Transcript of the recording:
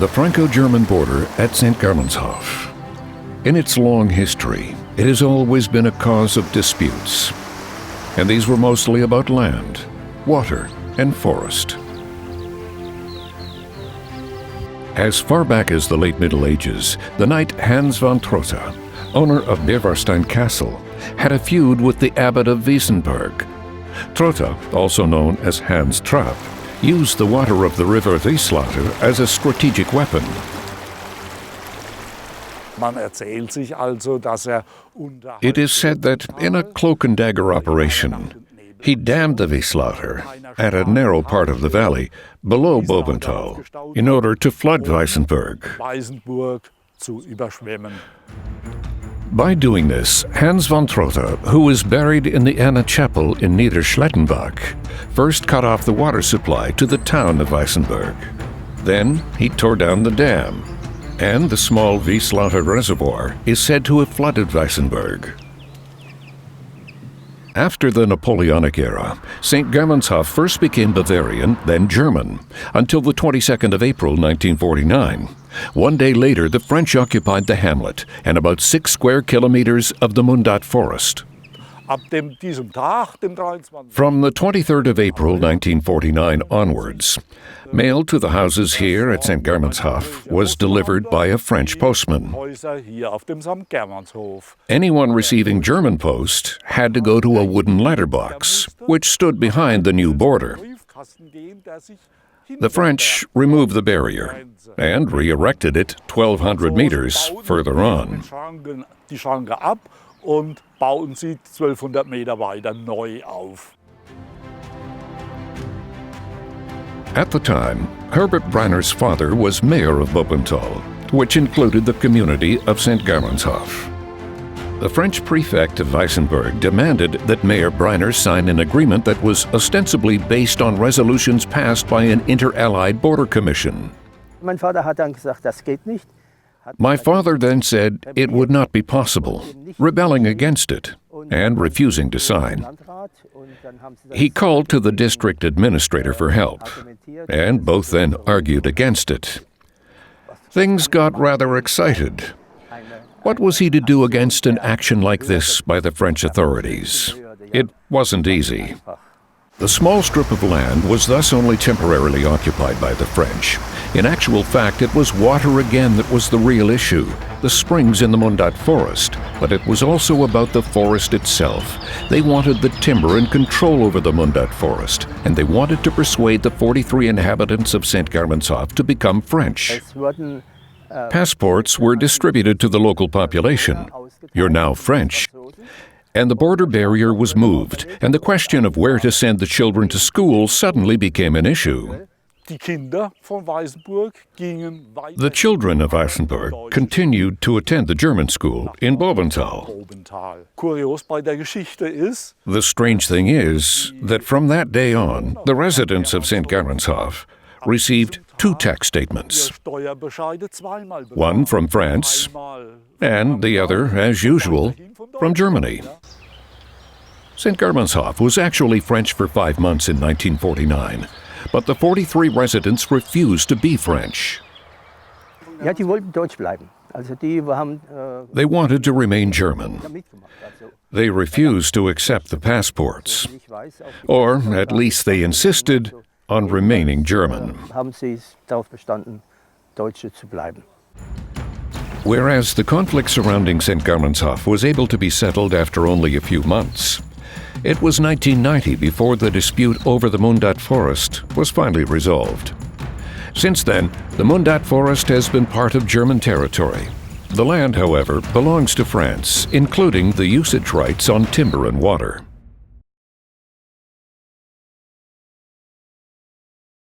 the Franco-German border at St. Germanshof. In its long history, it has always been a cause of disputes, and these were mostly about land, water, and forest. As far back as the late Middle Ages, the knight Hans von Trotha, owner of Beverstein Castle, had a feud with the abbot of Wiesenberg. Trotha, also known as Hans Trapp, used the water of the river Wieslater as a strategic weapon. It is said that in a cloak and dagger operation, he dammed the Wieslater at a narrow part of the valley below Bobenthal in order to flood Wiesenberg. By doing this, Hans von Trotha, who was buried in the Anna Chapel in Niederschlettenbach, first cut off the water supply to the town of Wiesenberg. Then he tore down the dam, and the small Wieslater reservoir is said to have flooded Wiesenberg. After the Napoleonic era, St. Germanshof first became Bavarian, then German, until the 22nd of April 1949. One day later, the French occupied the hamlet and about 6 square kilometers of the Mundat forest. From the 23rd of April 1949 onwards, mail to the houses here at St. Germanshof was delivered by a French postman. Anyone receiving German post had to go to a wooden letterbox, which stood behind the new border. The French removed the barrier and re-erected it 1,200 meters further on. At the time, Herbert Breiner's father was mayor of Bobenthal, which included the community of St. Germanshof. The French prefect of Wiesenberg demanded that Mayor Breiner sign an agreement that was ostensibly based on resolutions passed by an inter-allied border commission. My father then said it would not be possible, rebelling against it and refusing to sign. He called to the district administrator for help, and both then argued against it. Things got rather excited. What was he to do against an action like this by the French authorities? It wasn't easy. The small strip of land was thus only temporarily occupied by the French. In actual fact, it was water again that was the real issue, the springs in the Mundat forest, but it was also about the forest itself. They wanted the timber and control over the Mundat forest, and they wanted to persuade the 43 inhabitants of St. Germanshof to become French. Passports were distributed to the local population. You're now French. And the border barrier was moved, and the question of where to send the children to school suddenly became an issue. The children of Wiesenberg continued to attend the German school in Bobenthal. The strange thing is that from that day on, the residents of St. Germanshof received 2 tax statements, one from France and the other, as usual, from Germany. St. Germanshof was actually French for 5 months in 1949, but the 43 residents refused to be French. They wanted to remain German. They refused to accept the passports, or at least they insisted on remaining German. Whereas the conflict surrounding St. Germanshof was able to be settled after only a few months, it was 1990 before the dispute over the Mundat forest was finally resolved. Since then, the Mundat forest has been part of German territory. The land, however, belongs to France, including the usage rights on timber and water.